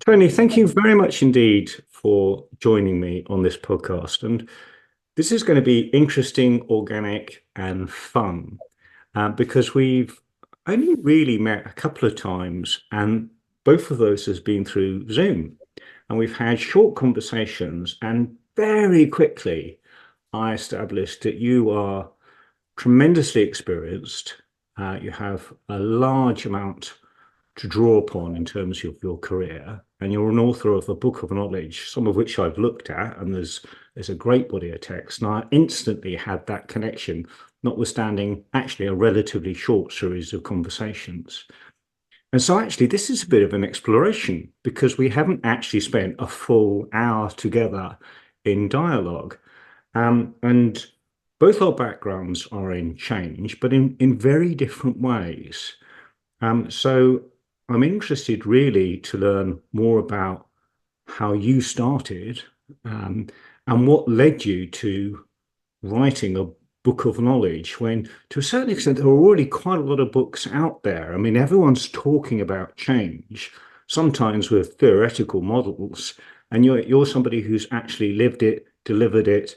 Tony, thank you very much indeed for joining me on this podcast. And this is going to be interesting, organic, and fun because we've only really met a couple of times, and both of those has been through Zoom. And we've had short conversations, and very quickly, I established that you are tremendously experienced. You have a large amount to draw upon in terms of your career. And you're an author of a book of knowledge, some of which I've looked at, and there's a great body of text. And I instantly had that connection, notwithstanding actually a relatively short series of conversations. And so actually this is a bit of an exploration because we haven't actually spent a full hour together in dialogue. And both our backgrounds are in change, but in very different ways. So I'm interested really to learn more about how you started and what led you to writing a book of knowledge when, to a certain extent, there are already quite a lot of books out there. I mean, everyone's talking about change, sometimes with theoretical models, and you're somebody who's actually lived it, delivered it,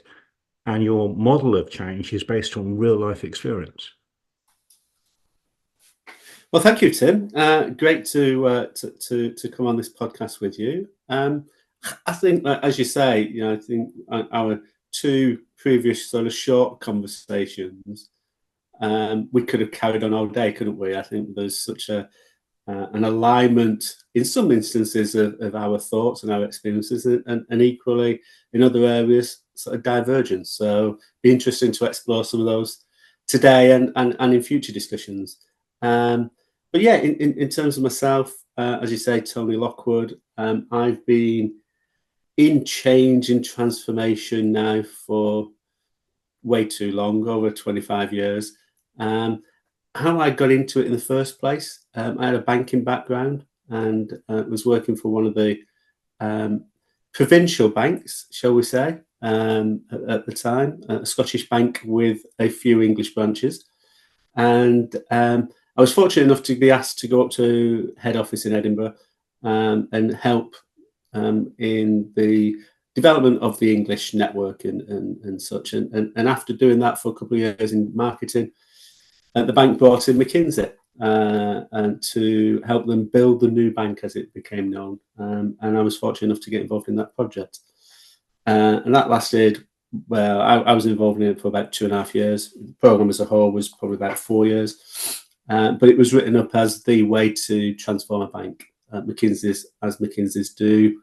and your model of change is based on real life experience. Well, thank you, Tim. Great to come on this podcast with you. I think, as you say, I think our two previous sort of short conversations, we could have carried on all day, couldn't we? I think there's such an alignment in some instances of our thoughts and our experiences, and equally in other areas, sort of divergence. So, be interesting to explore some of those today and in future discussions. But yeah, in terms of myself, as you say, Tony Lockwood, I've been in change and transformation now for way too long, over 25 years. How I got into it in the first place, I had a banking background and was working for one of the provincial banks, shall we say, at the time, a Scottish bank with a few English branches. And I was fortunate enough to be asked to go up to head office in Edinburgh and help in the development of the English network and such. And after doing that for a couple of years in marketing, the bank brought in McKinsey and to help them build the new bank as it became known. And I was fortunate enough to get involved in that project. And that lasted, well, I was involved in it for about 2.5 years. The program as a whole was probably about 4 years. But it was written up as the way to transform a bank. McKinsey's do,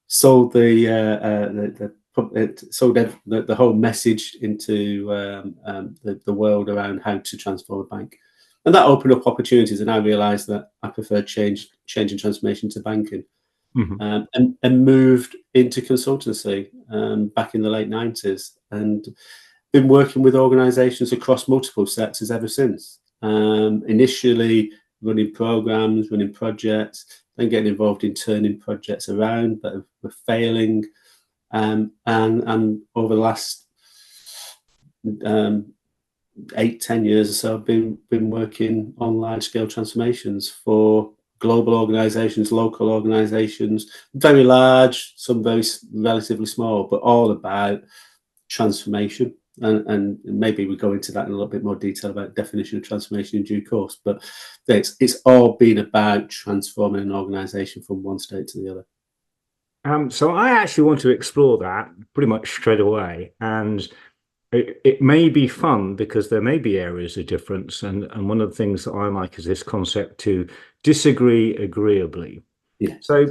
sold the whole message into the world around how to transform a bank, and that opened up opportunities. And I realised that I preferred change and transformation to banking, and moved into consultancy back in the late 90s, and been working with organisations across multiple sectors ever since. Initially running programs, running projects, then getting involved in turning projects around that were failing, and over the last 8-10 years or so, I've been working on large scale transformations for global organisations, local organisations, very large, some very relatively small, but all about transformation. And maybe we go into that in a little bit more detail about definition of transformation in due course. But it's all been about transforming an organisation from one state to the other. So I actually want to explore that pretty much straight away. And it may be fun because there may be areas of difference. And one of the things that I like is this concept to disagree agreeably. Yeah. So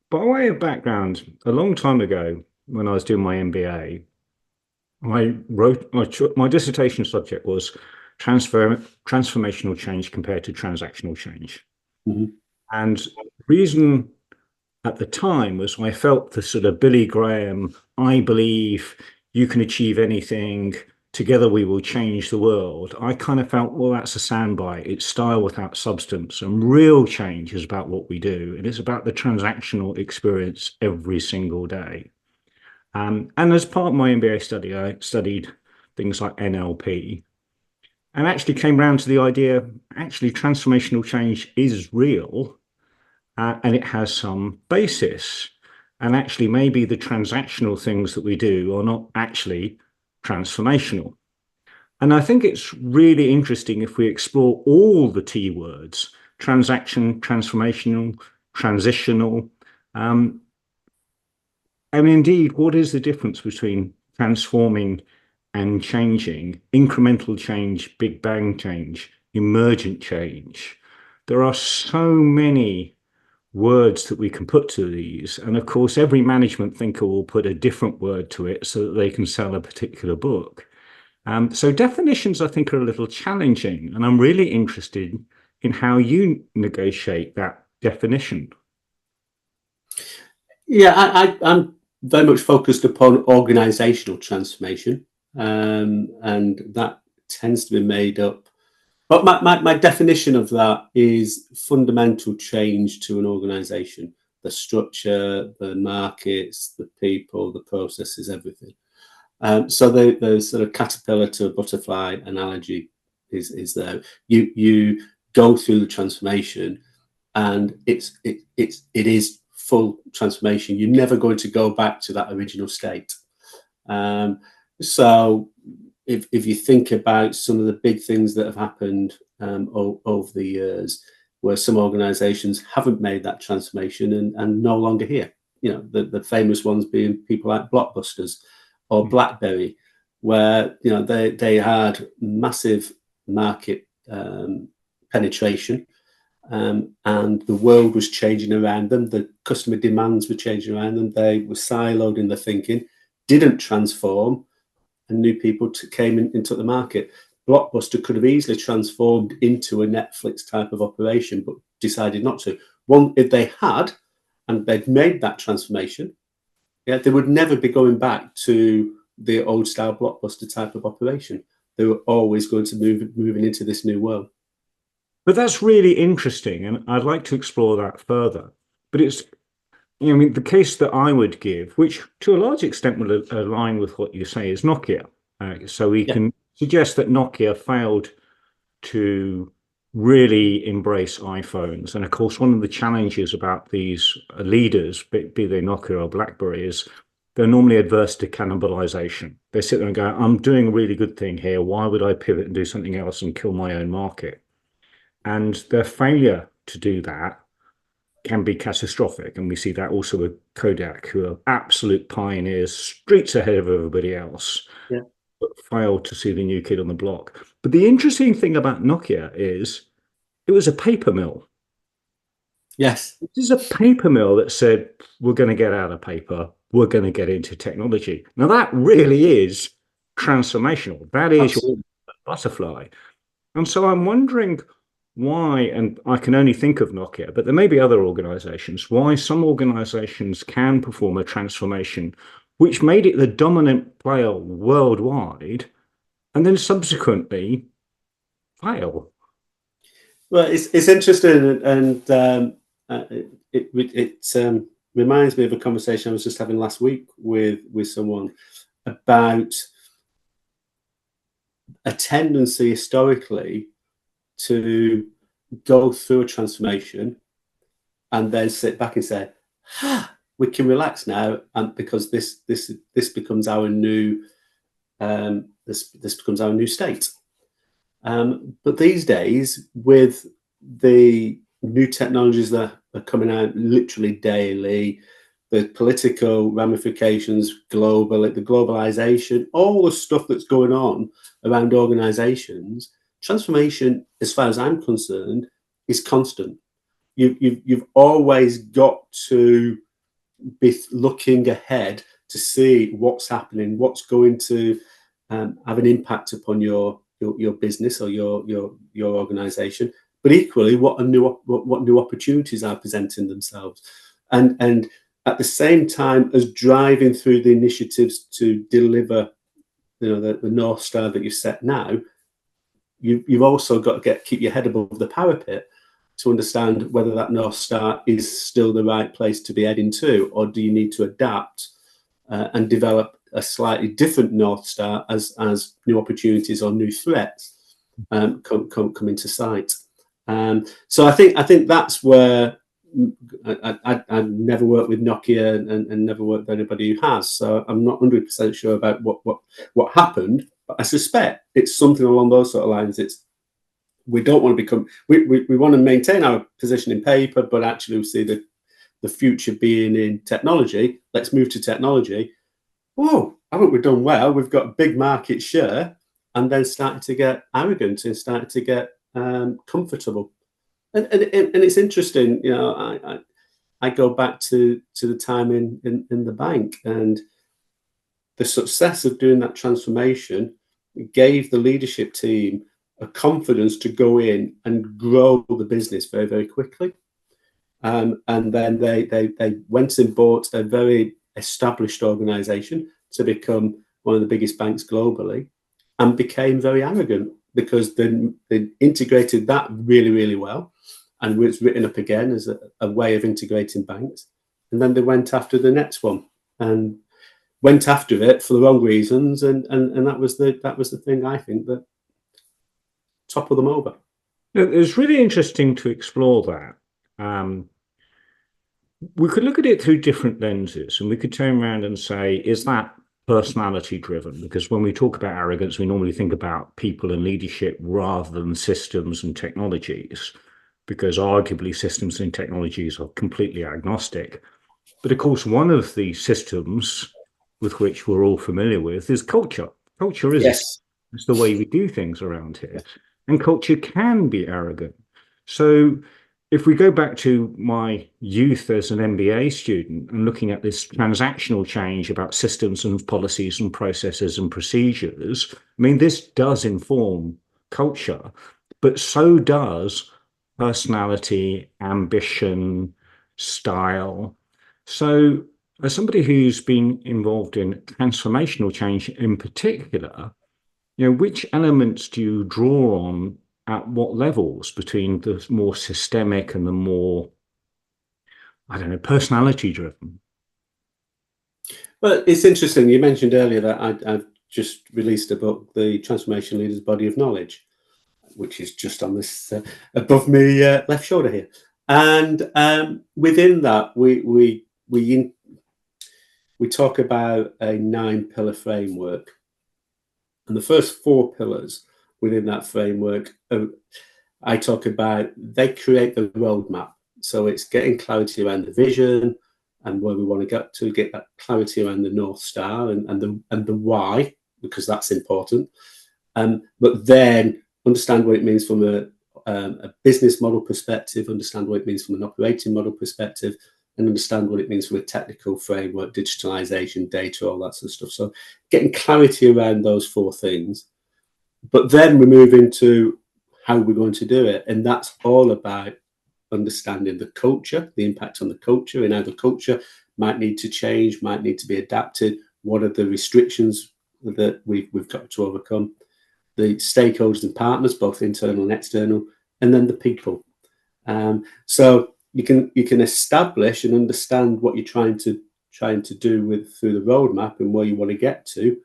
by way of background, a long time ago, when I was doing my MBA, I wrote my dissertation subject was transformational change compared to transactional change. And the reason at the time was I felt the sort of Billy Graham, I believe you can achieve anything, together we will change the world. I kind of felt, well, that's a soundbite. It's style without substance, and real change is about what we do. And it's about the transactional experience every single day. And as part of my MBA study, I studied things like NLP and actually came around to the idea, actually, transformational change is real. and it has some basis. And actually, maybe the transactional things that we do are not actually transformational. And I think it's really interesting if we explore all the T words: transaction, transformational, transitional. Um, and indeed, what is the difference between transforming and changing? Incremental change, big bang change, emergent change. There are so many words that we can put to these. And of course, every management thinker will put a different word to it so that they can sell a particular book. So definitions, I think, are a little challenging. And I'm really interested in how you negotiate that definition. Yeah, I'm very much focused upon organizational transformation, and that tends to be made up. But my definition of that is fundamental change to an organization: the structure, the markets, the people, the processes, everything. So the sort of caterpillar to a butterfly analogy is there. You go through the transformation, and it is full transformation. You're never going to go back to that original state. So if you think about some of the big things that have happened over the years, where some organizations haven't made that transformation and no longer here, the famous ones being people like Blockbusters or BlackBerry, where they had massive market penetration, and the world was changing around them. The customer demands were changing around them. They were siloed in their thinking, didn't transform, and new people came in and took the market. Blockbuster could have easily transformed into a Netflix type of operation, but decided not to. If they had, and they'd made that transformation, they would never be going back to the old style Blockbuster type of operation. They were always going to moving into this new world. But that's really interesting, and I'd like to explore that further. But it's, I mean, the case that I would give, which to a large extent will align with what you say, is Nokia. So we can suggest that Nokia failed to really embrace iPhones. And of course, one of the challenges about these leaders, be they Nokia or BlackBerry, is they're normally adverse to cannibalization. They sit there and go, I'm doing a really good thing here. Why would I pivot and do something else and kill my own market? And their failure to do that can be catastrophic. And we see that also with Kodak, who are absolute pioneers, streets ahead of everybody else, but failed to see the new kid on the block. But the interesting thing about Nokia is it was a paper mill. Yes. This is a paper mill that said, we're going to get out of paper. We're going to get into technology. Now, that really is transformational. That is your butterfly. And so I'm wondering why, and I can only think of Nokia, but there may be other organizations, why some organizations can perform a transformation which made it the dominant player worldwide and then subsequently fail. Well, it's interesting, and it reminds me of a conversation I was just having last week with someone about a tendency historically to go through a transformation and then sit back and say, we can relax now, and because this becomes our new this becomes our new state. But these days, with the new technologies that are coming out literally daily, the political ramifications, the globalization, all the stuff that's going on around organizations, transformation, as far as I'm concerned, is constant. You've always got to be looking ahead to see what's happening, what's going to have an impact upon your business or your organization, but equally what new opportunities are presenting themselves, and at the same time as driving through the initiatives to deliver the North Star that you set now, you've also got to keep your head above the parapet to understand whether that North Star is still the right place to be heading to, or do you need to adapt and develop a slightly different North Star as new opportunities or new threats come into sight. So I think that's where I never worked with Nokia and never worked with anybody who has, so I'm not 100% sure about what happened. But I suspect it's something along those sort of lines. It's we don't want to become we want to maintain our position in paper, but actually we see the future being in technology. Let's move to technology. Oh, haven't we done well? We've got a big market share, and then started to get arrogant and started to get comfortable. And it's interesting, you know. I go back to the time in the bank, and the success of doing that transformation gave the leadership team a confidence to go in and grow the business very, very quickly. And then they went and bought a very established organization to become one of the biggest banks globally, and became very arrogant because they integrated that really, really well, and it's written up again as a way of integrating banks. And then they went after the next one and went after it for the wrong reasons, and that was the thing, I think, that toppled them over. It's really interesting to explore that. We could look at it through different lenses, and we could turn around and say, is that personality driven? Because when we talk about arrogance, we normally think about people and leadership rather than systems and technologies, because arguably systems and technologies are completely agnostic. But of course, one of the systems with which we're all familiar with is culture. Culture is Yes. It's the way we do things around here. And culture can be arrogant. So if we go back to my youth as an MBA student and looking at this transactional change about systems and policies and processes and procedures, I mean, this does inform culture, but so does personality, ambition, style. So as somebody who's been involved in transformational change in particular, you know, which elements do you draw on at what levels between the more systemic and the more, I don't know, personality driven? Well, it's interesting. You mentioned earlier that I've just released a book, The Transformation Leader's Body of Knowledge, which is just on this above me left shoulder here. And within that, we talk about a 9-pillar framework. And the first 4 pillars within that framework, I talk about, they create the roadmap. So it's getting clarity around the vision and where we want to get that clarity around the North Star and the why, because that's important. But then understand what it means from a business model perspective, understand what it means from an operating model perspective, and understand what it means from a technical framework, digitalization, data, all that sort of stuff. So getting clarity around those 4 things. But then we move into how we're going to do it. And that's all about understanding the culture, the impact on the culture, and how the culture might need to change, might need to be adapted. What are the restrictions that we've got to overcome? The stakeholders and partners, both internal and external, and then the people. So you can establish and understand what you're trying to do through the roadmap and where you want to get to,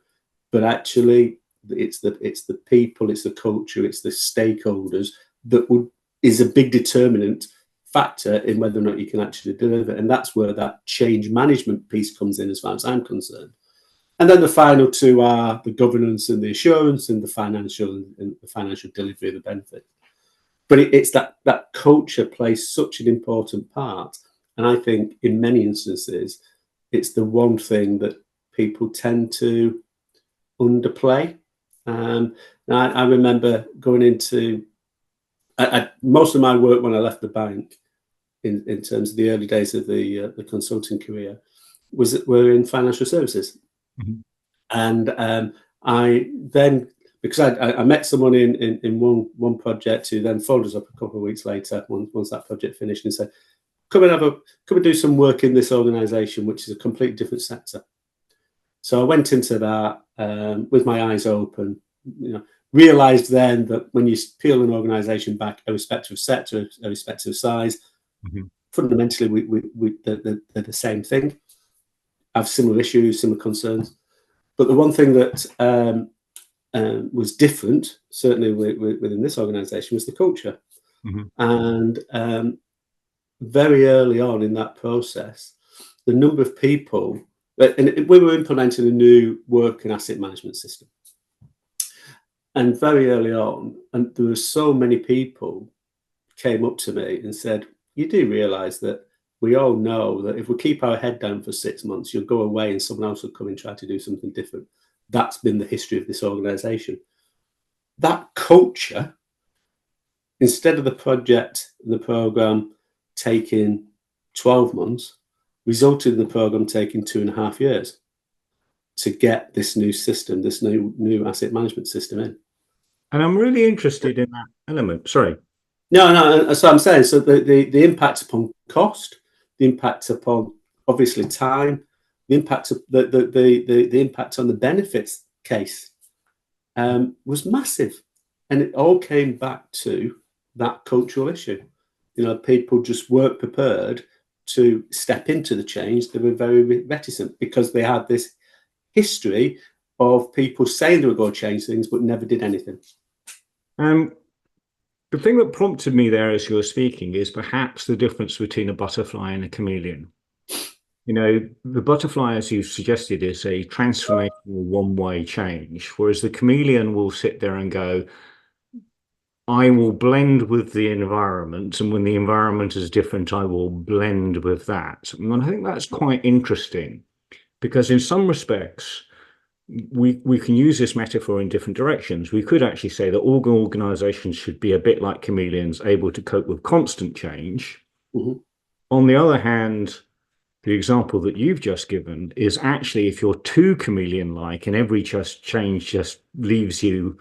but actually it's the people, it's the culture, it's the stakeholders that is a big determinant factor in whether or not you can actually deliver. And that's where that change management piece comes in, as far as I'm concerned. And then the final 2 are the governance and the assurance and the financial delivery of the benefit. But it's that culture plays such an important part. And I think in many instances, it's the one thing that people tend to underplay. I remember going into most of my work when I left the bank, in terms of the early days of the consulting career, were in financial services. Mm-hmm. And I then, because I met someone in one project who then followed us up a couple of weeks later, once that project finished, and said, come and do some work in this organization, which is a completely different sector. So I went into that with my eyes open, realized then that when you peel an organization back, irrespective of sector, irrespective of size, mm-hmm. fundamentally they're the same thing, have similar issues, similar concerns. But the one thing that was different, certainly within this organization, was the culture. Mm-hmm. And very early on in that process, the number of people, and we were implementing a new work and asset management system. And very early on, and there were so many people came up to me and said, you do realise that we all know that if we keep our head down for 6 months, you'll go away and someone else will come and try to do something different. That's been the history of this organisation. That culture, instead of the project, the programme taking 12 months, resulted in the programme taking 2.5 years to get this new system, this new asset management system in. And I'm really interested in that element. Sorry. No, that's what I'm saying. So the impact upon cost, the impact upon obviously time, the impact of the impact on the benefits case was massive, and it all came back to that cultural issue. You know, people just weren't prepared to step into the change. They were very reticent because they had this history of people saying they were going to change things but never did anything. The thing that prompted me there as you were speaking is perhaps the difference between a butterfly and a chameleon. You know, the butterfly, as you've suggested, is a transformational one-way change, whereas the chameleon will sit there and go, I will blend with the environment, and when the environment is different, I will blend with that. And I think that's quite interesting because in some respects, we can use this metaphor in different directions. We could actually say that all organizations should be a bit like chameleons, able to cope with constant change. Mm-hmm. On the other hand, the example that you've just given is actually if you're too chameleon-like and every change just leaves you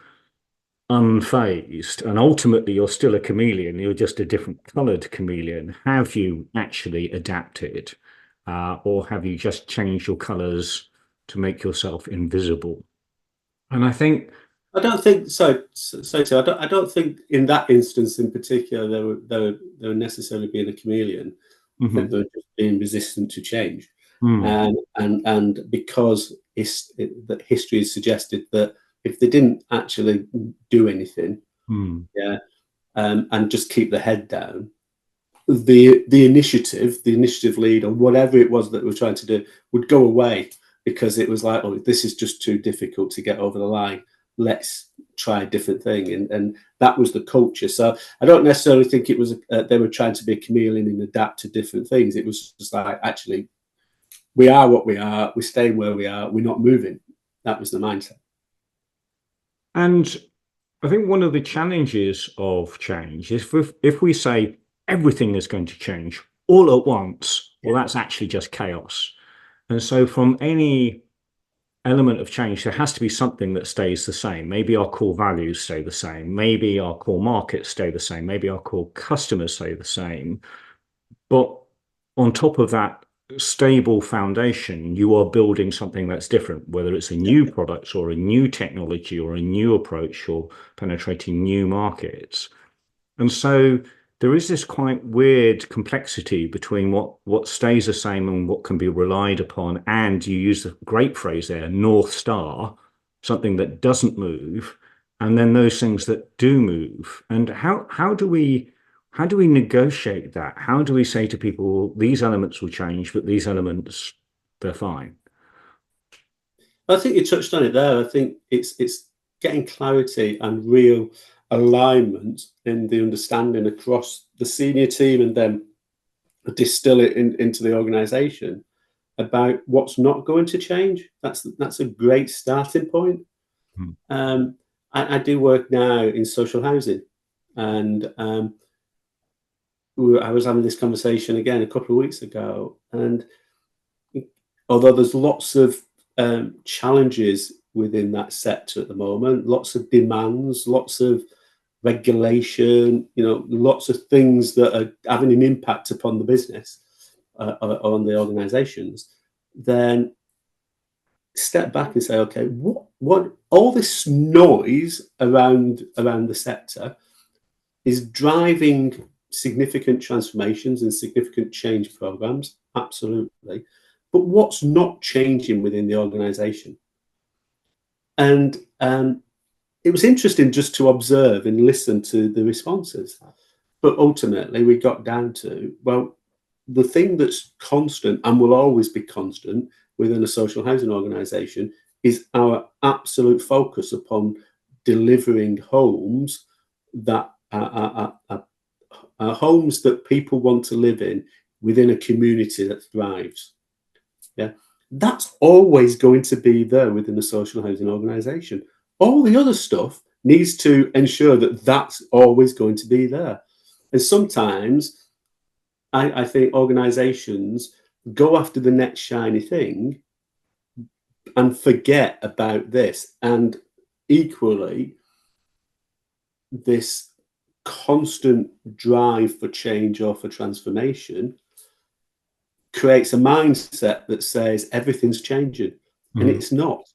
unfazed, and ultimately you're still a chameleon, you're just a different colored chameleon. Have you actually adapted, or have you just changed your colors to make yourself invisible? And I don't think so. I don't think in that instance in particular they were necessarily being a chameleon. I think they were just being resistant to change, and because that history has suggested that if they didn't actually do anything, and just keep the head down, the initiative lead or whatever it was that they were trying to do would go away because it was like, oh, this is just too difficult to get over the line. Let's try a different thing, and that was the culture. So I don't necessarily think it was they were trying to be a chameleon and adapt to different things. It was just like, actually, we are what we are. We're staying where we are. We're not moving. That was the mindset. And I think one of the challenges of change is if we say everything is going to change all at once, well, that's actually just chaos. And so from any element of change, there has to be something that stays the same. Maybe our core values stay the same. Maybe our core markets stay the same. Maybe our core customers stay the same. But on top of that stable foundation, you are building something that's different, whether it's a new product or a new technology or a new approach or penetrating new markets. And so there is this quite weird complexity between what stays the same and what can be relied upon. And you use the great phrase there, North Star, something that doesn't move, and then those things that do move. And how do we negotiate that? How do we say to people, these elements will change, but these elements, they're fine? I think you touched on it there. I think it's getting clarity and real alignment in the understanding across the senior team and then distill it into the organization about what's not going to change. That's a great starting point. I do work now in social housing, and I was having this conversation again a couple of weeks ago, and although there's lots of challenges within that sector at the moment, lots of demands, lots of regulation, lots of things that are having an impact upon the business, on the organizations, then step back and say, okay, what all this noise around the sector is driving significant transformations and significant change programs, absolutely. But what's not changing within the organization? And it was interesting just to observe and listen to the responses. But ultimately, we got down to, well, the thing that's constant and will always be constant within a social housing organisation is our absolute focus upon delivering homes that are homes that people want to live in within a community that thrives. Yeah, that's always going to be there within a social housing organisation. All the other stuff needs to ensure that that's always going to be there. And sometimes I think organisations go after the next shiny thing and forget about this. And equally, this constant drive for change or for transformation creates a mindset that says everything's changing, and it's not.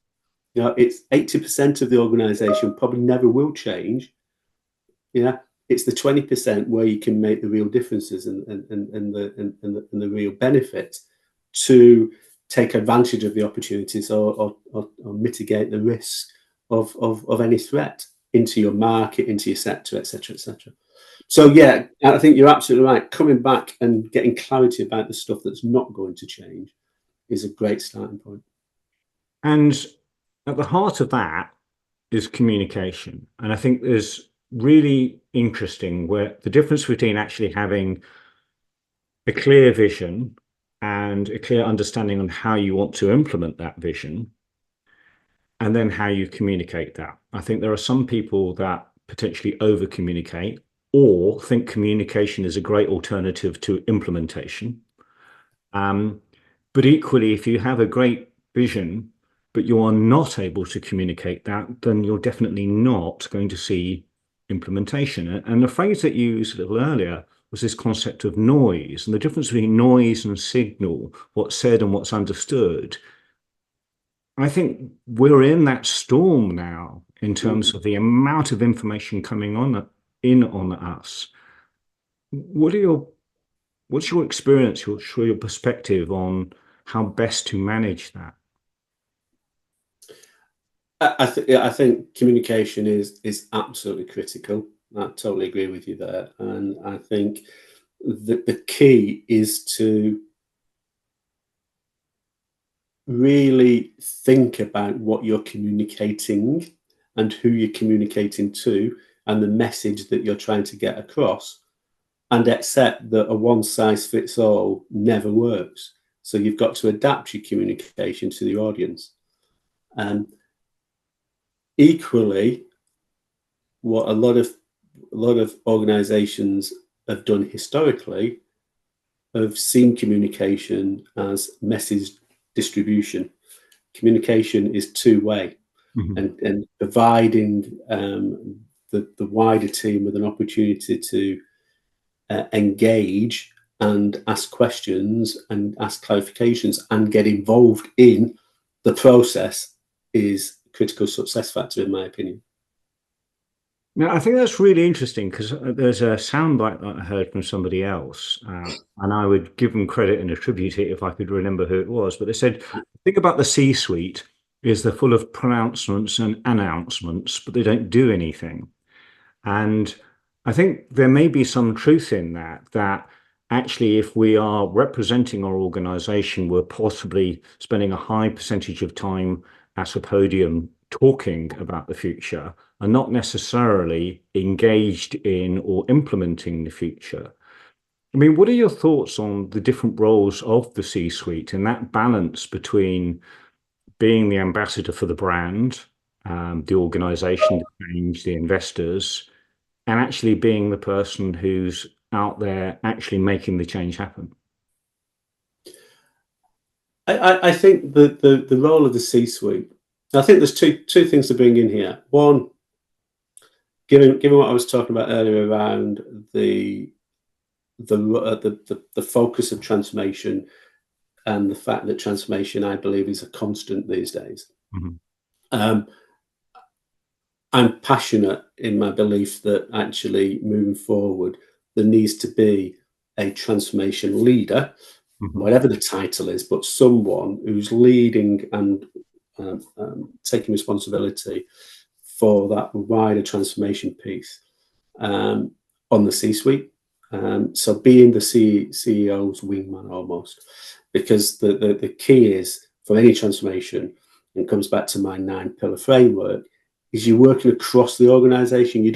You know, it's 80% of the organisation probably never will change. Yeah, it's the 20% where you can make the real differences and the real benefit to take advantage of the opportunities or mitigate the risk of any threat into your market, into your sector, etc., etc. So yeah, I think you're absolutely right. Coming back and getting clarity about the stuff that's not going to change is a great starting point. And at the heart of that is communication. And I think there's really interesting where the difference between actually having a clear vision and a clear understanding on how you want to implement that vision, and then how you communicate that. I think there are some people that potentially over communicate or think communication is a great alternative to implementation. But equally, if you have a great vision, but you are not able to communicate that, then you're definitely not going to see implementation. And the phrase that you used a little earlier was this concept of noise, and the difference between noise and signal, what's said and what's understood. I think we're in that storm now in terms of the amount of information coming in on us. What's your experience, your perspective on how best to manage that? I think communication is absolutely critical. I totally agree with you there, and I think the key is to really think about what you're communicating and who you're communicating to and the message that you're trying to get across, and accept that a one size fits all never works. So you've got to adapt your communication to the audience. And equally, what a lot of organizations have done historically have seen communication as message distribution. Communication is two-way, and providing the wider team with an opportunity to engage and ask questions and ask clarifications and get involved in the process is a critical success factor, in my opinion. Now, I think that's really interesting because there's a soundbite that I heard from somebody else, and I would give them credit and attribute it if I could remember who it was. But they said, think about the C-suite is they're full of pronouncements and announcements, but they don't do anything. And I think there may be some truth in that actually, if we are representing our organization, we're possibly spending a high percentage of time at a podium talking about the future and not necessarily engaged in or implementing the future. I mean, what are your thoughts on the different roles of the C-suite and that balance between being the ambassador for the brand, the organization, the change, the investors, and actually being the person who's out there actually making the change happen? I think the role of the C-suite, I think there's two things to bring in here. One, given what I was talking about earlier around the focus of transformation and the fact that transformation, I believe, is a constant these days. I'm passionate in my belief that actually moving forward, there needs to be a transformation leader, whatever the title is, but someone who's leading and taking responsibility for that wider transformation piece on the C-suite. So being the CEO's wingman almost, because the key is for any transformation, and it comes back to my 9-pillar framework, is you're working across the organization. You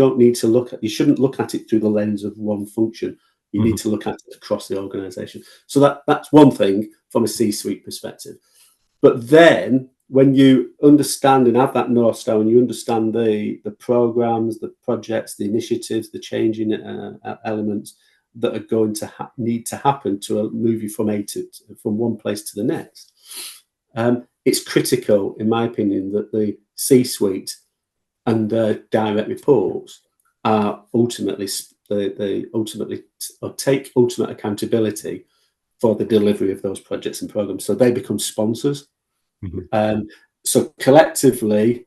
shouldn't look at it through the lens of one function. You need to look at it across the organization. So that's one thing from a C-suite perspective. But then when you understand and have that North Star, and you understand the programs, the projects, the initiatives, the changing elements that are going to need to happen to move you from one place to the next, it's critical, in my opinion, that the C-suite and direct reports are ultimately take ultimate accountability for the delivery of those projects and programs. So they become sponsors. So collectively,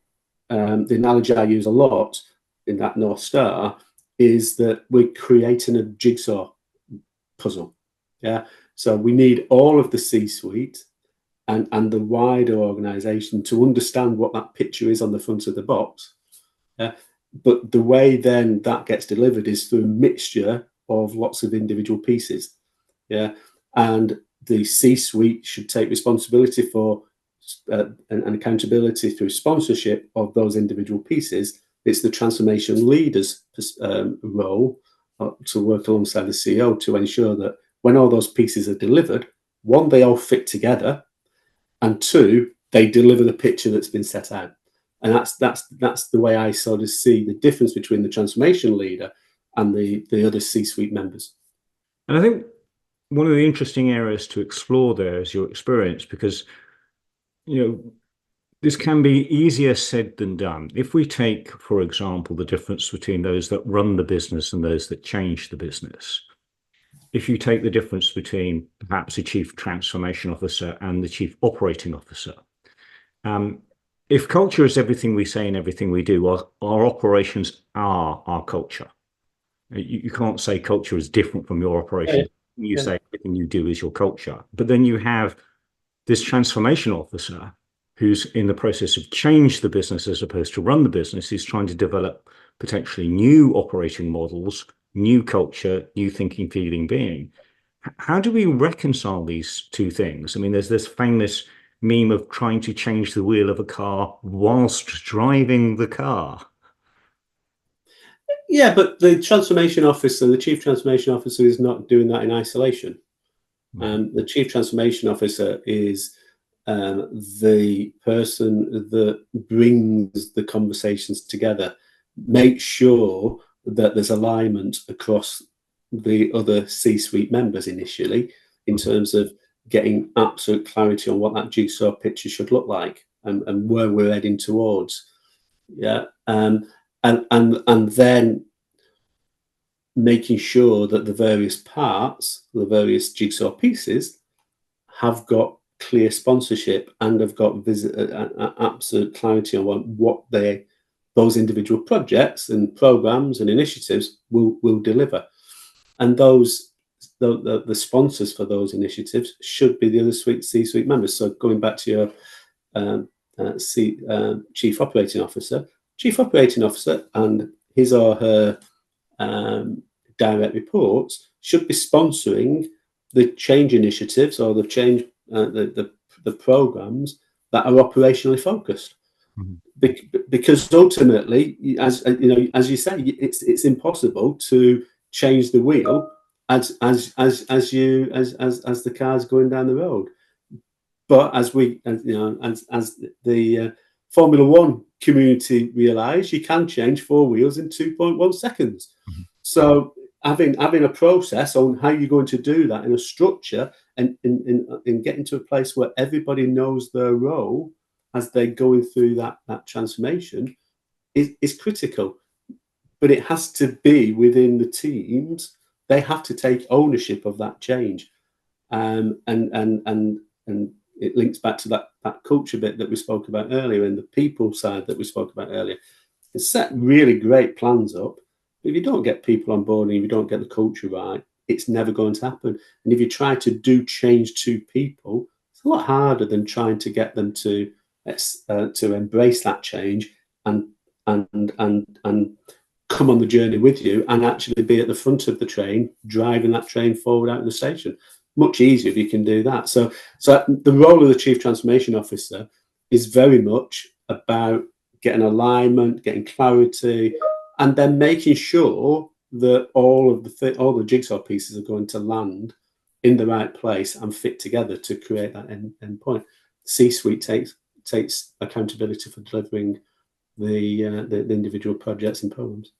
the analogy I use a lot in that North Star is that we're creating a jigsaw puzzle. Yeah. So we need all of the C-suite and the wider organization to understand what that picture is on the front of the box. Yeah. But the way then that gets delivered is through a mixture of lots of individual pieces. Yeah. And the C-suite should take responsibility for and accountability through sponsorship of those individual pieces. It's the transformation leader's role to work alongside the CEO to ensure that when all those pieces are delivered, one, they all fit together, and two, they deliver the picture that's been set out. And that's the way I sort of see the difference between the transformation leader and the other C-suite members. And I think one of the interesting areas to explore there is your experience, because this can be easier said than done. If we take, for example, the difference between those that run the business and those that change the business. If you take the difference between perhaps a chief transformation officer and the chief operating officer, if culture is everything we say and everything we do, our operations are our culture. You can't say culture is different from your operations. You say everything you do is your culture. But then you have this transformation officer who's in the process of change the business as opposed to run the business, who's trying to develop potentially new operating models, new culture, new thinking, feeling, being. How do we reconcile these two things? I mean, there's this famous meme of trying to change the wheel of a car whilst driving the car. Yeah, but the transformation officer, the chief transformation officer, is not doing that in isolation. The chief transformation officer is the person that brings the conversations together, make sure that there's alignment across the other C-suite members initially in terms of getting absolute clarity on what that jigsaw picture should look like and where we're heading towards. Yeah. And then making sure that the various parts, the various jigsaw pieces, have got clear sponsorship and have got absolute clarity on what those individual projects and programs and initiatives will deliver. And the sponsors for those initiatives should be the other C-suite members. So going back to your chief operating officer and his or her direct reports should be sponsoring the change initiatives or the change the programs that are operationally focused. Because ultimately, as you say, it's impossible to change the wheel as the car's going down the road. But as the Formula One community realise, you can change 4 wheels in 2.1 seconds. So having a process on how you're going to do that in a structure and in getting to a place where everybody knows their role as they're going through that transformation is critical. But it has to be within the teams. They have to take ownership of that change. And it links back to that culture bit that we spoke about earlier and the people side that we spoke about earlier. You set really great plans up, but if you don't get people on board and if you don't get the culture right, it's never going to happen. And if you try to do change to people, it's a lot harder than trying to get them to embrace that change and come on the journey with you and actually be at the front of the train, driving that train forward out of the station. Much easier if you can do that. So the role of the Chief Transformation Officer is very much about getting alignment, getting clarity, and then making sure that all the jigsaw pieces are going to land in the right place and fit together to create that end point. C-suite takes accountability for delivering the individual projects and programs.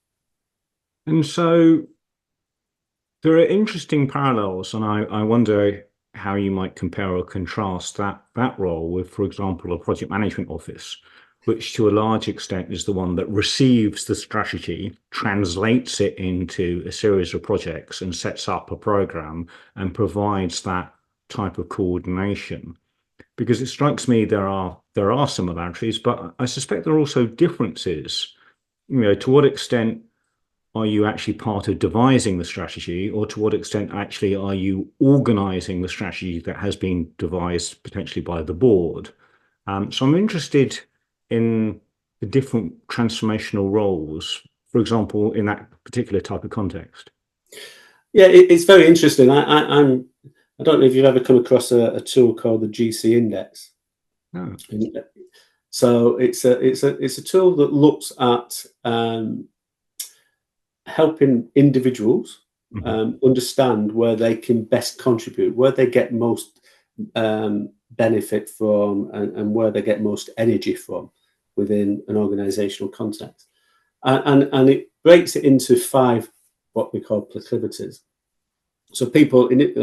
And so there are interesting parallels, and I wonder how you might compare or contrast that role with, for example, a project management office, which to a large extent is the one that receives the strategy, translates it into a series of projects and sets up a program and provides that type of coordination. Because it strikes me there are similarities, but I suspect there are also differences. To what extent are you actually part of devising the strategy, or to what extent actually are you organizing the strategy that has been devised potentially by the board? So I'm interested in the different transformational roles, for example, in that particular type of context. Yeah, it's very interesting. I don't know if you've ever come across a tool called the GC Index. No. So it's a tool that looks at helping individuals understand where they can best contribute, where they get most benefit from, and where they get most energy from within an organizational context. And it breaks it into 5 what we call proclivities. So people in it.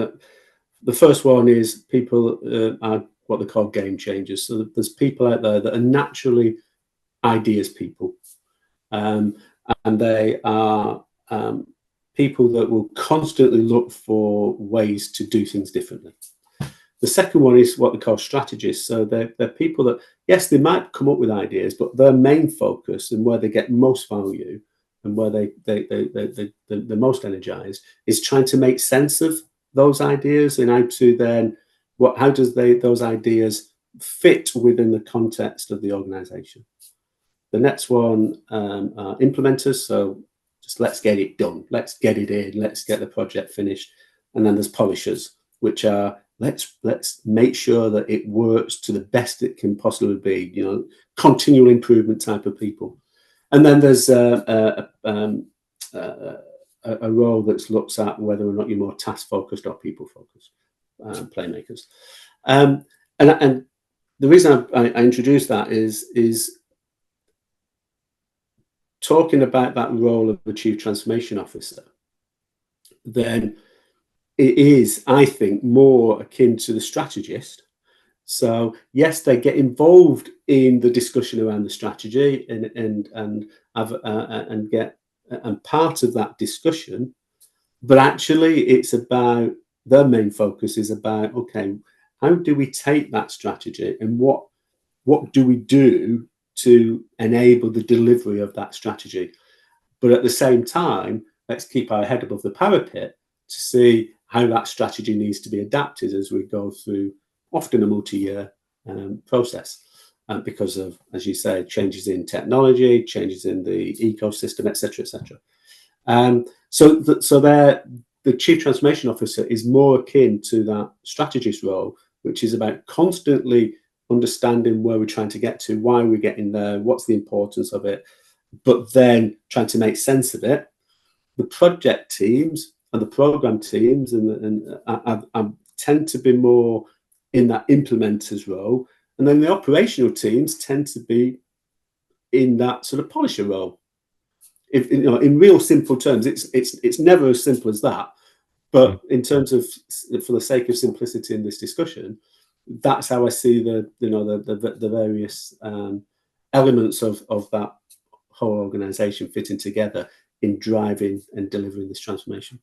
The first one is people are what they call game changers. So there's people out there that are naturally ideas people. And they are people that will constantly look for ways to do things differently. The second one is what they call strategists. So they're people that, yes, they might come up with ideas, but their main focus and where they get most value and where they're most energized is trying to make sense of those ideas and how to then how does those ideas fit within the context of the organization. The next one are implementers, so just let's get it done, let's get it in, let's get the project finished. And then there's polishers, which are let's make sure that it works to the best it can possibly be, continual improvement type of people. And then there's a role that looks at whether or not you're more task focused or people focused, playmakers. And the reason I introduced that is talking about that role of the Chief Transformation Officer. Then it is, I think, more akin to the strategist. So yes, they get involved in the discussion around the strategy and part of that discussion, but actually it's about their main focus is about, okay, how do we take that strategy and what do we do to enable the delivery of that strategy? But at the same time, let's keep our head above the parapet to see how that strategy needs to be adapted as we go through often a multi-year process because of, as you say, changes in technology, changes in the ecosystem, etc., etc. So the Chief Transformation Officer is more akin to that strategist role, which is about constantly understanding where we're trying to get to, why we're getting there, what's the importance of it, but then trying to make sense of it. The project teams and the program teams and tend to be more in that implementers role, and then the operational teams tend to be in that sort of polisher role. If in real simple terms, it's never as simple as that. But in terms of, for the sake of simplicity in this discussion, that's how I see the various elements of that whole organization fitting together in driving and delivering this transformation.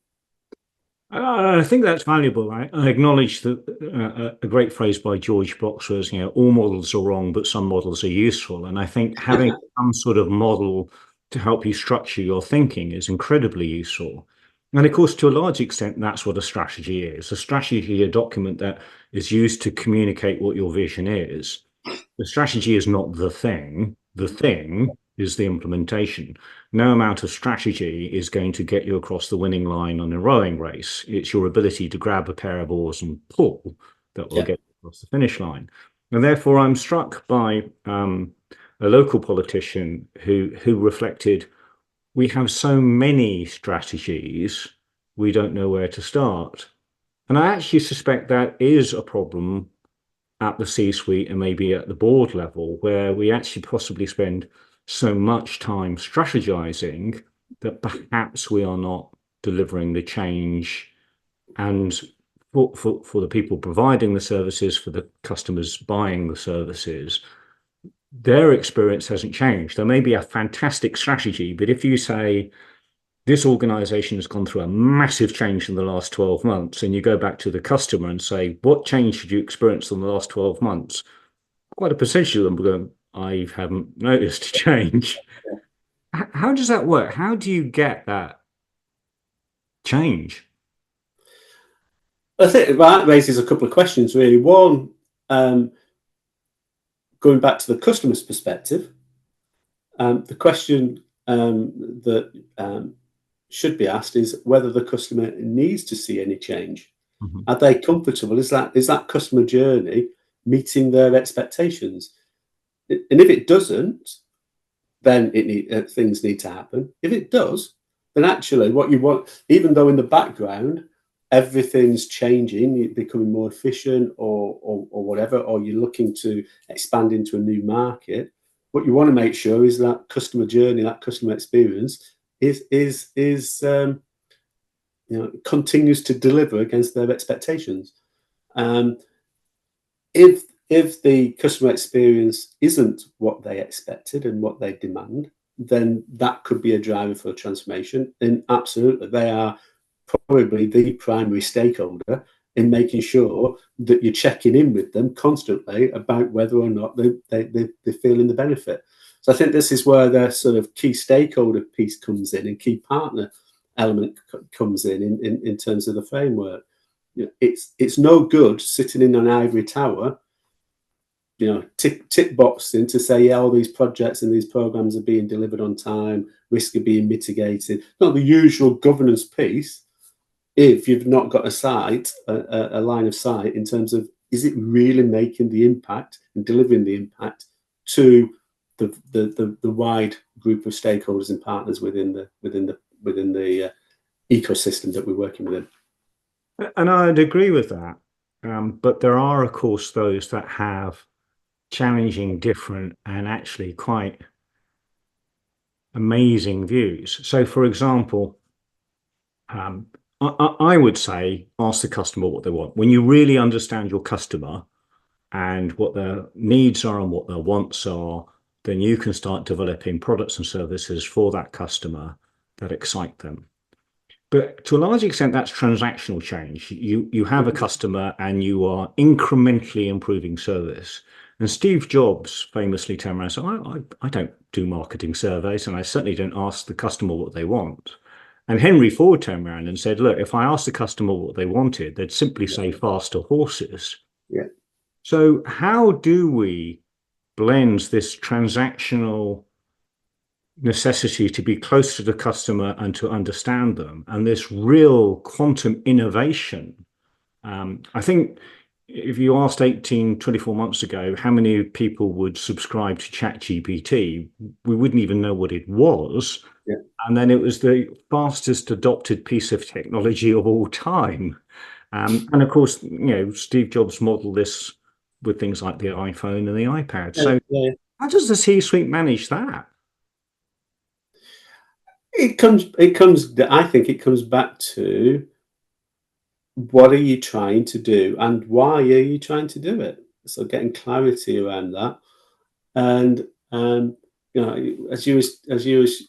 I think that's valuable. I acknowledge that a great phrase by George Box was, all models are wrong, but some models are useful. And I think having some sort of model to help you structure your thinking is incredibly useful. And of course, to a large extent, that's what a strategy is. A strategy is a document that is used to communicate what your vision is. The strategy is not the thing. The thing is the implementation. No amount of strategy is going to get you across the winning line on a rowing race. It's your ability to grab a pair of oars and pull that will get you across the finish line. And therefore, I'm struck by a local politician who reflected, we have so many strategies, we don't know where to start. And I actually suspect that is a problem at the C-suite and maybe at the board level, where we actually possibly spend so much time strategizing that perhaps we are not delivering the change. And for the people providing the services, for the customers buying the services, their experience hasn't changed. There may be a fantastic strategy, but if you say, this organization has gone through a massive change in the last 12 months, and you go back to the customer and say, what change did you experience in the last 12 months? Quite a percentage of them will go, I haven't noticed a change. How does that work? How do you get that change? I think that raises a couple of questions, really. One, going back to the customer's perspective, the question that should be asked is whether the customer needs to see any change. Mm-hmm. Are they comfortable? Is that customer journey meeting their expectations? And if it doesn't, then things need to happen. If it does, then actually what you want, even though in the background everything's changing, you're becoming more efficient or whatever, or you're looking to expand into a new market, what you want to make sure is that customer journey, that customer experience continues to deliver against their expectations. If the customer experience isn't what they expected and what they demand, then that could be a driver for transformation. And absolutely, they are probably the primary stakeholder in making sure that you're checking in with them constantly about whether or not they're feeling the benefit. So I think this is where the sort of key stakeholder piece comes in and key partner element comes in terms of the framework. It's no good sitting in an ivory tower, tick boxing to say, yeah, all these projects and these programs are being delivered on time, risk are being mitigated. Not the usual governance piece. If you've not got a line of sight in terms of, is it really making the impact and delivering the impact to the wide group of stakeholders and partners within the ecosystem that we're working within? And I'd agree with that. But there are, of course, those that have challenging, different, and actually quite amazing views. So, for example, I would say ask the customer what they want. When you really understand your customer and what their needs are and what their wants are, then you can start developing products and services for that customer that excite them. But to a large extent, that's transactional change. You have a customer and you are incrementally improving service. And Steve Jobs famously turned around and said, I don't do marketing surveys, and I certainly don't ask the customer what they want. And Henry Ford turned around and said, look, if I asked the customer what they wanted, they'd simply say faster horses. Yeah. So how do we blend this transactional necessity to be close to the customer and to understand them, and this real quantum innovation? I think if you asked 24 months ago how many people would subscribe to ChatGPT, we wouldn't even know what it was. Yeah. And then it was the fastest adopted piece of technology of all time. And of course, Steve Jobs modeled this with things like the iPhone and the iPad. So how does the C-suite manage that? I think it comes back to, what are you trying to do and why are you trying to do it? So getting clarity around that. And as you was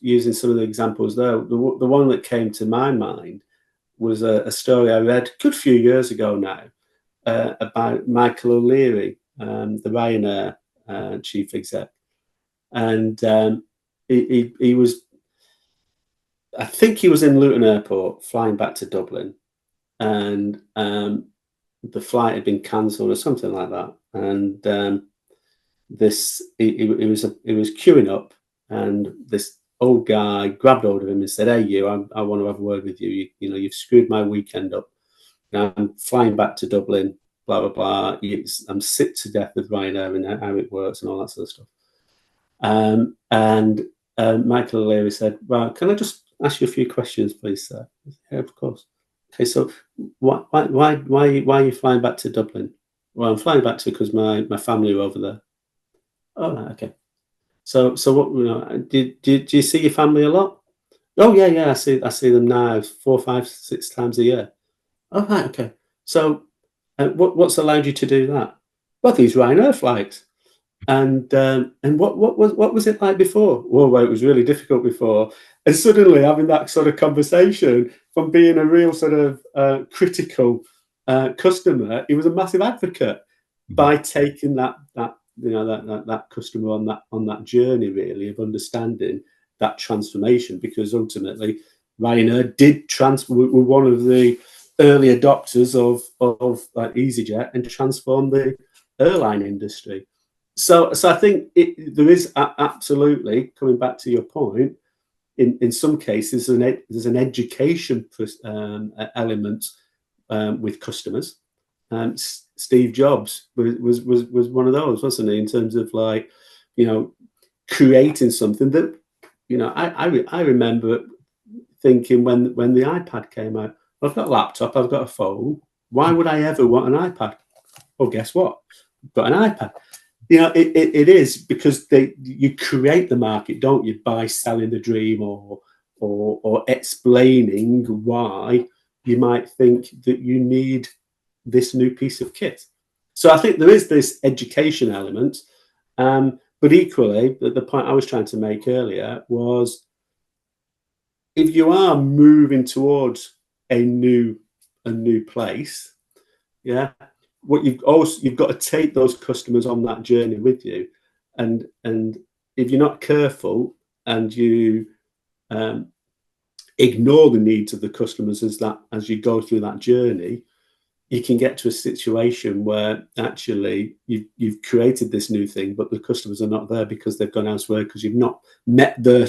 using some of the examples there, the one that came to my mind was a story I read a good few years ago now, about Michael O'Leary, the Ryanair chief exec. And he was, I think he was in Luton Airport flying back to Dublin, and the flight had been cancelled or something like that. And he was queuing up and this old guy grabbed hold of him and said, "Hey, you, I want to have a word with you. You've screwed my weekend up. I'm flying back to Dublin, blah, blah, blah. I'm sick to death with Ryanair and how it works and all that sort of stuff." And Michael O'Leary said, "Well, can I just ask you a few questions, please, sir?" "Yeah, of course." "Okay, so why are you flying back to Dublin?" "Well, I'm flying back to because my family are over there." "Oh, right, okay. So what, do you see your family a lot?" "Oh, yeah, I see them now 4, 5, 6 times a year." "Oh, right, okay. So what's allowed you to do that?" "Well, these Ryanair flights." And what was it like before?" "Well, it was really difficult before." And suddenly having that sort of conversation, from being a real sort of critical customer, he was a massive advocate by taking that customer on that journey, really, of understanding that transformation, because ultimately Ryanair were one of the early adopters of like EasyJet and transformed the airline industry. So I think there is absolutely, coming back to your point, in some cases there's an education element with customers. Steve Jobs was one of those, wasn't he? In terms of, like, creating something that, I remember thinking when the iPad came out, "I've got a laptop, I've got a phone. Why would I ever want an iPad?" Well, guess what? I've got an iPad. It is because you create the market, don't you, by selling the dream or explaining why you might think that you need this new piece of kit. So I think there is this education element, but equally, the point I was trying to make earlier was, if you are moving towards a new place, yeah, what you've got to take those customers on that journey with you, and if you're not careful and you ignore the needs of the customers as you go through that journey, you can get to a situation where actually you've created this new thing, but the customers are not there because they've gone elsewhere, because you've not met their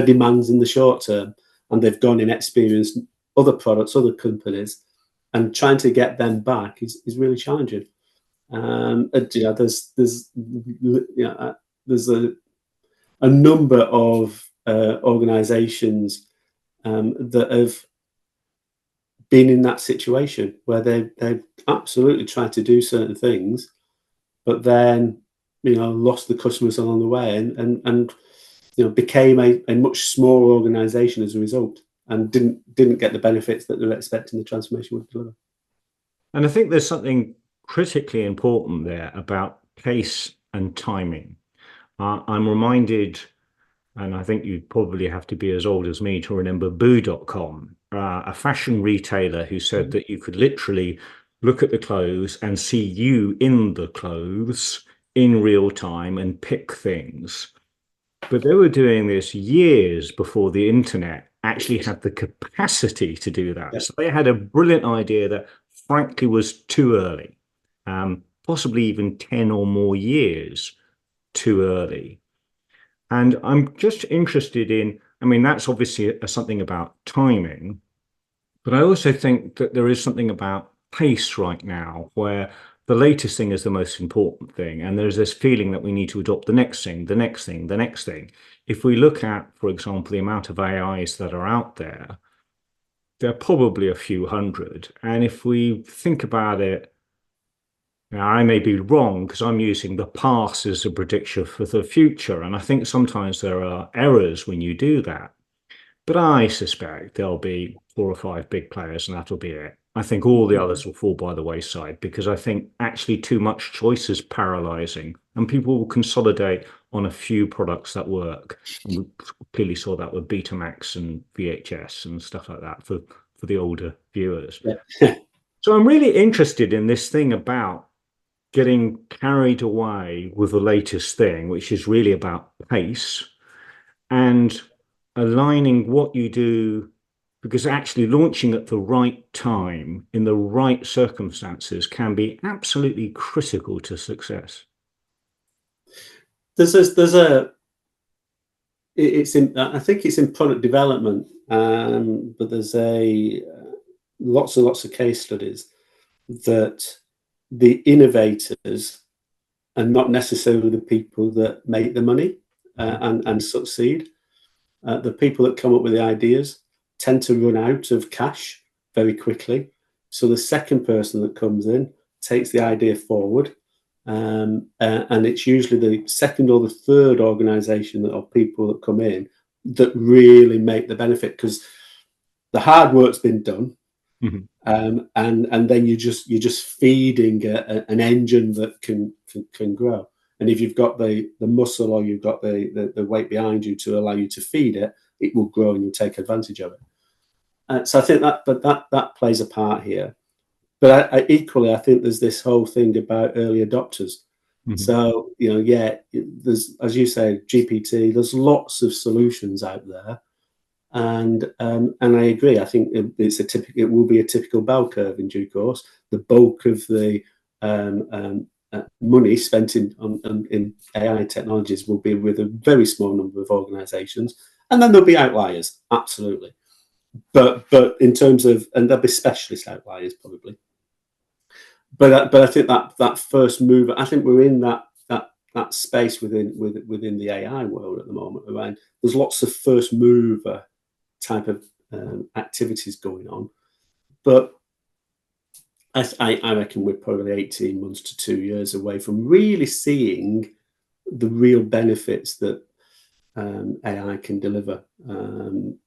demands in the short term, and they've gone and experienced other products, other companies, and trying to get them back is really challenging. There's a number of organisations that have been in that situation where they've absolutely tried to do certain things, but then lost the customers along the way, and became a much smaller organisation as a result, and didn't get the benefits that they were expecting the transformation would deliver. And I think there's something critically important there about pace and timing. I'm reminded, and I think you probably have to be as old as me to remember boo.com, a fashion retailer who said that you could literally look at the clothes and see you in the clothes in real time and pick things. But they were doing this years before the internet actually had the capacity to do that. Yeah. So they had a brilliant idea that frankly was too early, possibly even 10 or more years too early. And I'm just interested in, I mean, that's obviously something about timing, but I also think that there is something about pace right now, where the latest thing is the most important thing. And there's this feeling that we need to adopt the next thing, the next thing, the next thing. If we look at, for example, the amount of AIs that are out there, there are probably a few hundred. And if we think about it, now, I may be wrong because I'm using the past as a predictor for the future. And I think sometimes there are errors when you do that. But I suspect there'll be 4 or 5 big players and that'll be it. I think all the others will fall by the wayside, because I think actually too much choice is paralyzing, and people will consolidate on a few products that work. And we clearly saw that with Betamax and VHS and stuff like that for the older viewers. Yeah. So I'm really interested in this thing about getting carried away with the latest thing, which is really about pace and aligning what you do, because actually launching at the right time in the right circumstances can be absolutely critical to success. There's a I think it's in product development, but there's lots and lots of case studies that the innovators are not necessarily the people that make the money and succeed. The people that come up with the ideas tend to run out of cash very quickly. So the second person that comes in takes the idea forward, and it's usually the second or the third organization or people that come in that really make the benefit, because the hard work's been done. Mhm. And then you're just feeding an engine that can grow. And if you've got the muscle, or you've got the weight behind you to allow you to feed it, it will grow and you'll take advantage of it. So I think that plays a part here. But equally, I think there's this whole thing about early adopters. Mhm. So, there's, as you say, GPT, there's lots of solutions out there. And I agree. I think it will be a typical bell curve in due course. The bulk of the money spent in AI technologies will be with a very small number of organisations, and then there'll be outliers, absolutely. But in terms of, and there'll be specialist outliers probably. But I think that first mover, I think we're in that space within the AI world at the moment. Around, there's lots of first mover type of activities going on, but I reckon we're probably 18 months to 2 years away from really seeing the real benefits that AI can deliver. And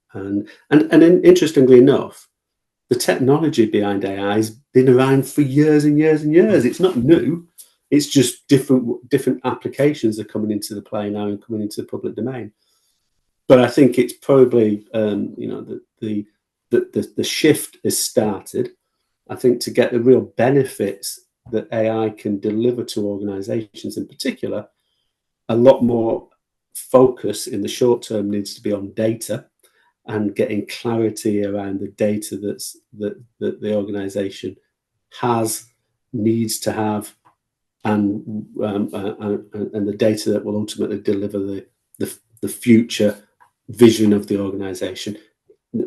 interestingly enough, the technology behind AI has been around for years and years and years. It's not new. It's just different applications are coming into the play now and coming into the public domain. But I think it's probably the shift has started. I think to get the real benefits that AI can deliver to organisations in particular, a lot more focus in the short term needs to be on data and getting clarity around the data that the organisation needs to have, and the data that will ultimately deliver the future vision of the organisation.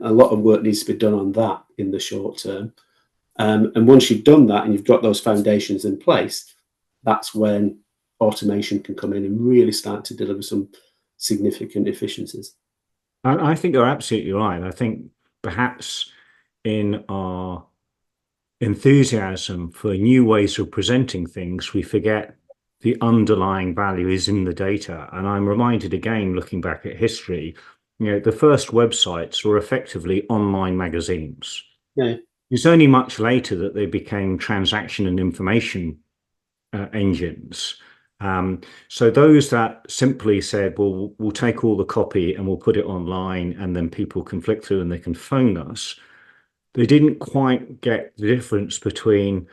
A lot of work needs to be done on that in the short term. And once you've done that and you've got those foundations in place, that's when automation can come in and really start to deliver some significant efficiencies. I think you're absolutely right. I think perhaps in our enthusiasm for new ways of presenting things, we forget the underlying value is in the data. And I'm reminded again, looking back at history, the first websites were effectively online magazines. Yeah. It's only much later that they became transaction and information engines. So those that simply said, well, we'll take all the copy and we'll put it online and then people can flick through and they can phone us. They didn't quite get the difference between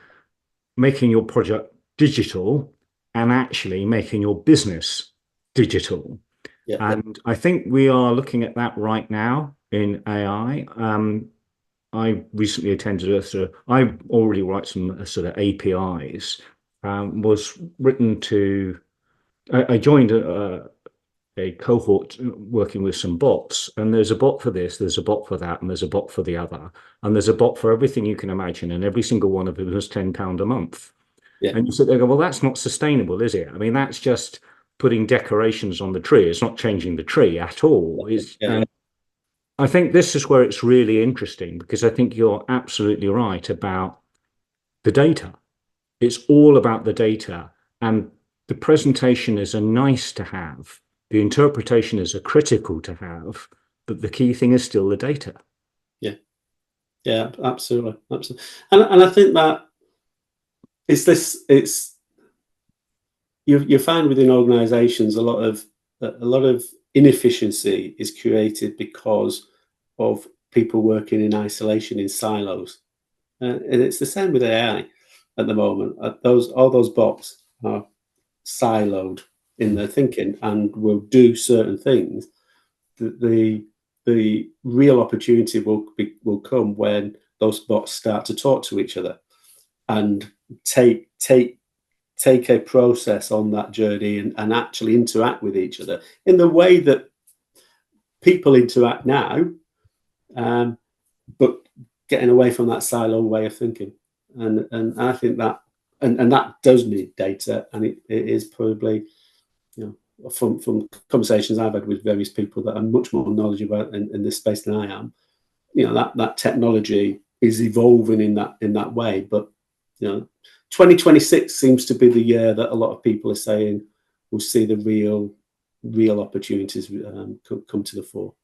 making your project digital and actually making your business digital. Yeah. And I think we are looking at that right now in AI. I recently attended I already write some sort of APIs, was written to, I joined a cohort working with some bots, and there's a bot for this, there's a bot for that, and there's a bot for the other, and there's a bot for everything you can imagine, and every single one of them was £10 a month. Yeah. And you sit there and go, well, that's not sustainable, is it? I mean, that's just putting decorations on the tree. It's not changing the tree at all. I think this is where it's really interesting, because I think you're absolutely right about the data. It's all about the data, and the presentation is a nice to have. The interpretation is a critical to have, but the key thing is still the data. Yeah, absolutely. And I think that you find within organisations a lot of inefficiency is created because of people working in isolation in silos, and it's the same with AI at the moment. All those bots are siloed in their thinking and will do certain things. The real opportunity will come when those bots start to talk to each other and take a process on that journey and actually interact with each other in the way that people interact now, but getting away from that silo way of thinking. And I think that, and that does need data, and it is probably, from conversations I've had with various people that are much more knowledgeable in this space than I am, that technology is evolving in that way. But 2026 seems to be the year that a lot of people are saying we'll see the real opportunities come to the fore.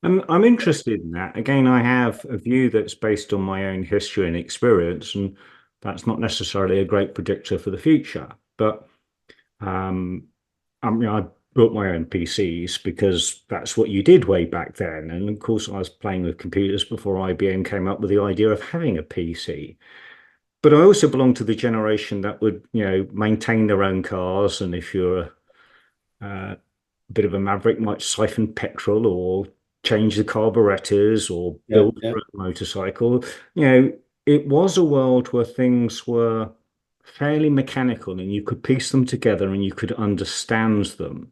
I'm interested in that. Again, I have a view that's based on my own history and experience, and that's not necessarily a great predictor for the future. But I built my own PCs because that's what you did way back then. And of course, I was playing with computers before IBM came up with the idea of having a PC. But I also belong to the generation that would, maintain their own cars, and if you're a bit of a maverick, might siphon petrol or change the carburetors or build a motorcycle. It was a world where things were fairly mechanical and you could piece them together and you could understand them.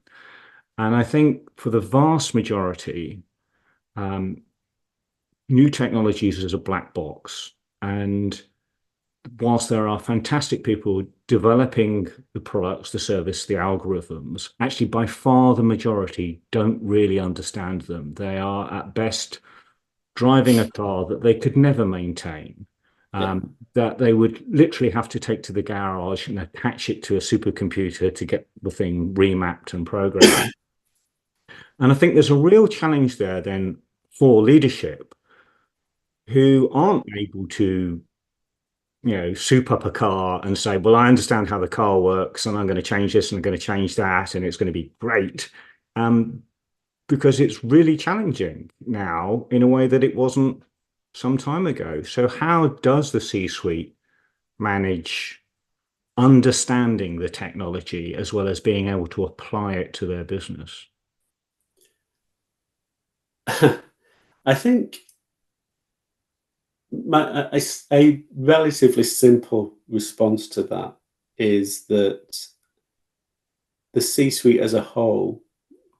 And I think for the vast majority, new technologies is a black box. And whilst there are fantastic people developing the products, the service, the algorithms, actually by far the majority don't really understand them. They are at best driving a car that they could never maintain, that they would literally have to take to the garage and attach it to a supercomputer to get the thing remapped and programmed. And I think there's a real challenge there then for leadership who aren't able to soup up a car and say, well, I understand how the car works and I'm going to change this and I'm going to change that and it's going to be great. Because it's really challenging now in a way that it wasn't some time ago. So how does the C-suite manage understanding the technology as well as being able to apply it to their business? I think a relatively simple response to that is that the C-suite as a whole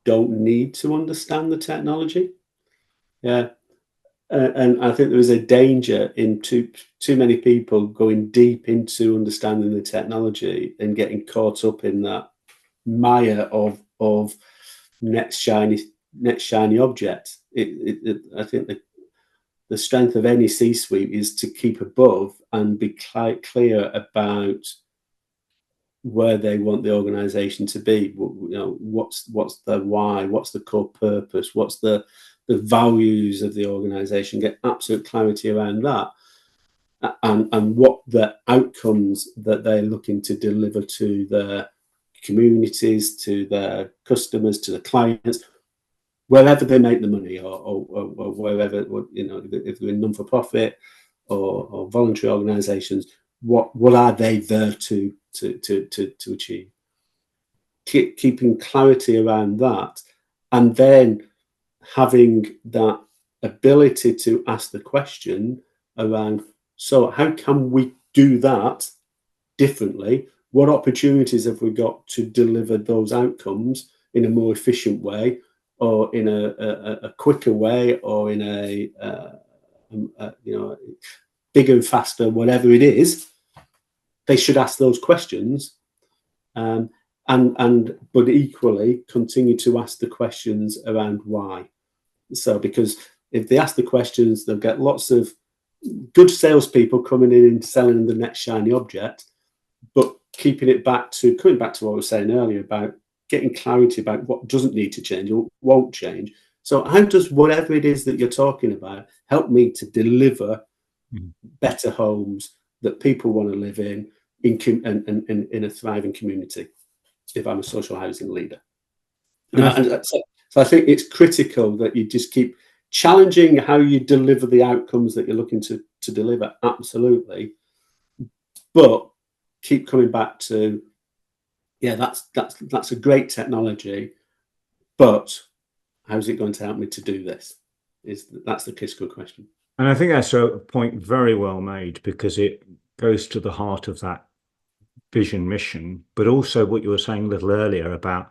don't need to understand the technology. And I think there is a danger in too many people going deep into understanding the technology and getting caught up in that mire of next shiny object. I think the strength of any C-suite is to keep above and be clear about where they want the organization to be. What's the why? What's the core purpose? What's the values of the organization? Get absolute clarity around that, and what the outcomes that they're looking to deliver to their communities, to their customers, to the clients, wherever they make the money, or wherever, if they're in non-for-profit or voluntary organizations, what are they there to achieve? Keeping clarity around that, and then having that ability to ask the question around, so how can we do that differently? What opportunities have we got to deliver those outcomes in a more efficient way, or in a quicker way, or in a bigger and faster, whatever it is? They should ask those questions, but equally continue to ask the questions around why. So, because if they ask the questions, they'll get lots of good salespeople coming in and selling the next shiny object, but coming back to what I was saying earlier about getting clarity about what doesn't need to change or won't change. So how does whatever it is that you're talking about help me to deliver better homes that people want to live in a thriving community, if I'm a social housing leader? So I think it's critical that you just keep challenging how you deliver the outcomes that you're looking to deliver, absolutely. But keep coming back to, that's a great technology, but how's it going to help me to do this? That's the critical question. And I think that's a point very well made, because it goes to the heart of that vision mission, but also what you were saying a little earlier about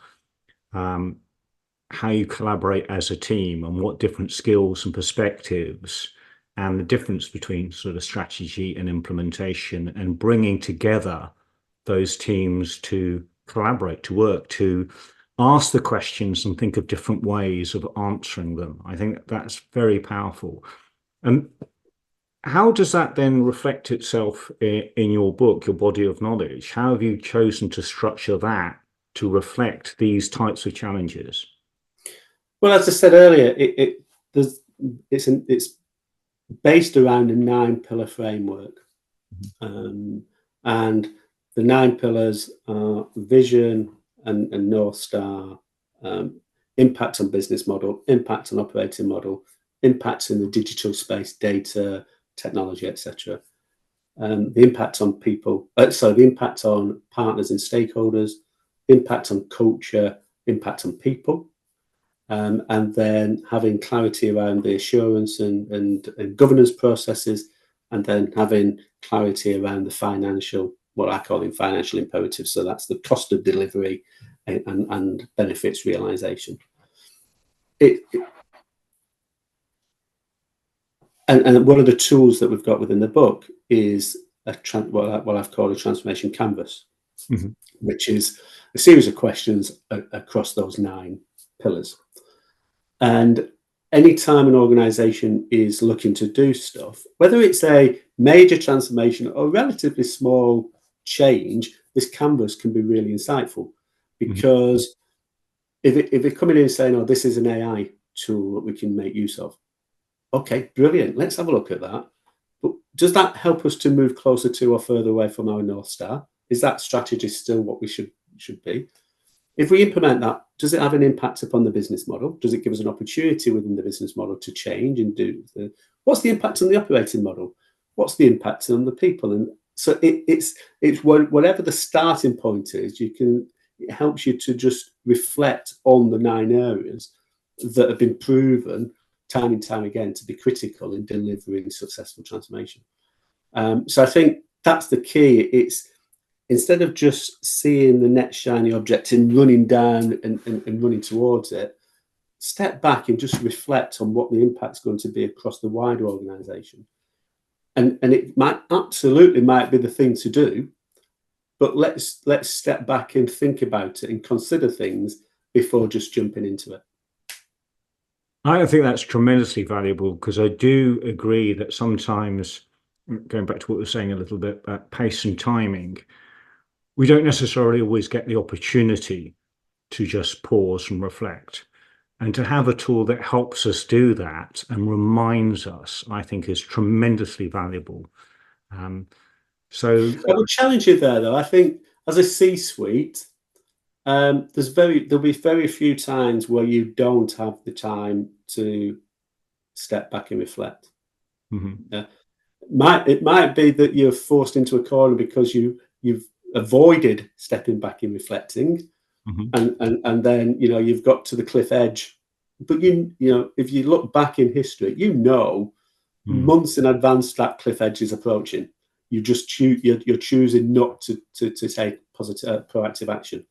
how you collaborate as a team and what different skills and perspectives and the difference between sort of strategy and implementation and bringing together those teams to collaborate, to work, to ask the questions and think of different ways of answering them. I think that's very powerful. And how does that then reflect itself in your book, your body of knowledge? How have you chosen to structure that to reflect these types of challenges? Well, as I said earlier, it's based around a 9-pillar framework. And the 9 pillars are vision and North Star, impact on business model, impact on operating model, impact in the digital space, data, technology, etc. The impact on people, the impact on partners and stakeholders, impact on culture, impact on people, and then having clarity around the assurance and governance processes, and then having clarity around the financial, what I call financial imperatives. So that's the cost of delivery and benefits realization. And one of the tools that we've got within the book is what I've called a transformation canvas, which is a series of questions across those 9 pillars. And anytime an organization is looking to do stuff, whether it's a major transformation or relatively small change, this canvas can be really insightful, because if they're coming in and saying, oh, this is an AI tool that we can make use of, okay, brilliant, let's have a look at that. But does that help us to move closer to or further away from our North Star? Is that strategy still what we should be? If we implement that, does it have an impact upon the business model? Does it give us an opportunity within the business model to change and do what's the impact on the operating model? What's the impact on the people? And so it's whatever the starting point is, it helps you to just reflect on the 9 areas that have been proven time and time again to be critical in delivering successful transformation. So I think that's the key. It's instead of just seeing the next shiny object and running down and running towards it, step back and just reflect on what the impact's going to be across the wider organization. And it absolutely might be the thing to do, but let's step back and think about it and consider things before just jumping into it. I think that's tremendously valuable, because I do agree that sometimes, going back to what we were saying a little bit about pace and timing, we don't necessarily always get the opportunity to just pause and reflect. And to have a tool that helps us do that and reminds us, I think, is tremendously valuable. So I would challenge you there, though. I think as a C-suite, there'll be very few times where you don't have the time to step back and reflect. It might be that you're forced into a corner because you've avoided stepping back and reflecting, and then you've got to the cliff edge. But if you look back in history, months in advance that cliff edge is approaching. You just you're choosing not to take positive proactive action.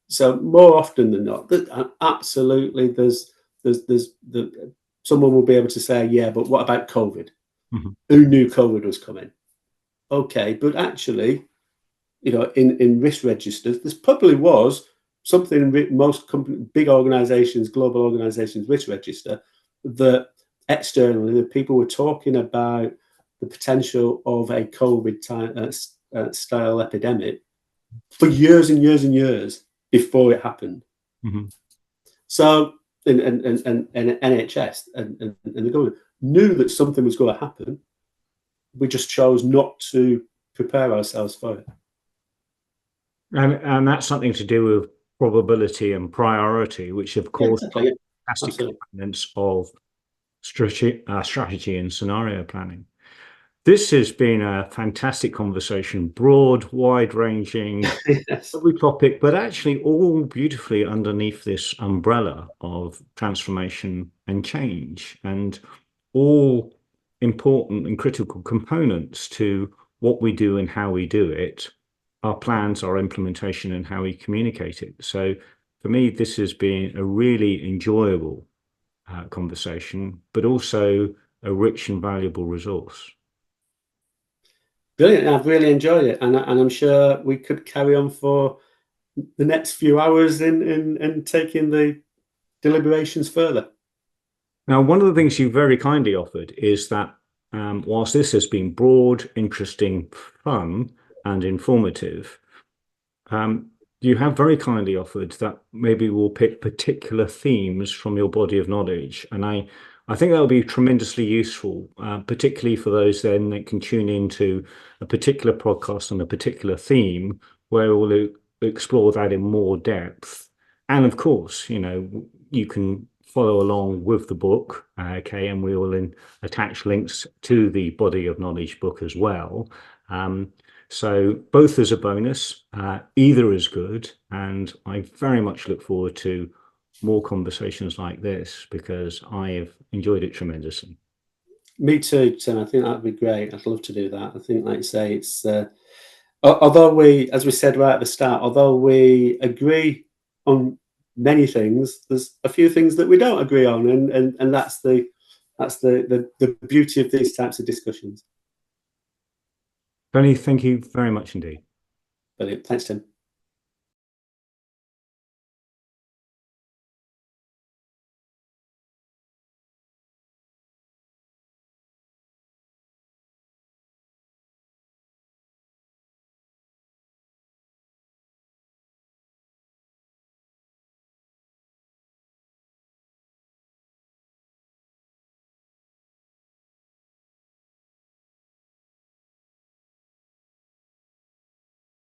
So more often than not, absolutely, there's someone will be able to say, yeah, but what about COVID? Who knew COVID was coming? Okay, but actually, in risk registers, there probably was something in most big organizations, global organizations risk register, that externally the people were talking about the potential of a COVID style epidemic for years and years and years before it happened. So, and NHS and the government knew that something was going to happen. We just chose not to prepare ourselves for it. And that's something to do with probability and priority, which of course are fantastic components of strategy and scenario planning. This has been a fantastic conversation, broad, wide-ranging, every topic, but actually all beautifully underneath this umbrella of transformation and change, and all important and critical components to what we do and how we do it, our plans, our implementation, and how we communicate it. So for me, this has been a really enjoyable conversation, but also a rich and valuable resource. Brilliant. I've really enjoyed it, and I'm sure we could carry on for the next few hours in taking the deliberations further. Now, one of the things you very kindly offered is that whilst this has been broad, interesting, fun, and informative, you have very kindly offered that maybe we'll pick particular themes from your body of knowledge. And I think that'll be tremendously useful, particularly for those then that can tune into a particular podcast on a particular theme where we'll explore that in more depth. And of course, you can follow along with the book, okay, and we will attach links to the body of knowledge book as well. So both as a bonus, either is good, and I very much look forward to more conversations like this because I have enjoyed it tremendously. Me too, Tim. I think that'd be great. I'd love to do that. I think, like you say, it's although we, as we said right at the start, although we agree on many things, there's a few things that we don't agree on, and that's the beauty of these types of discussions. Tony, thank you very much indeed. Brilliant. Thanks, Tim.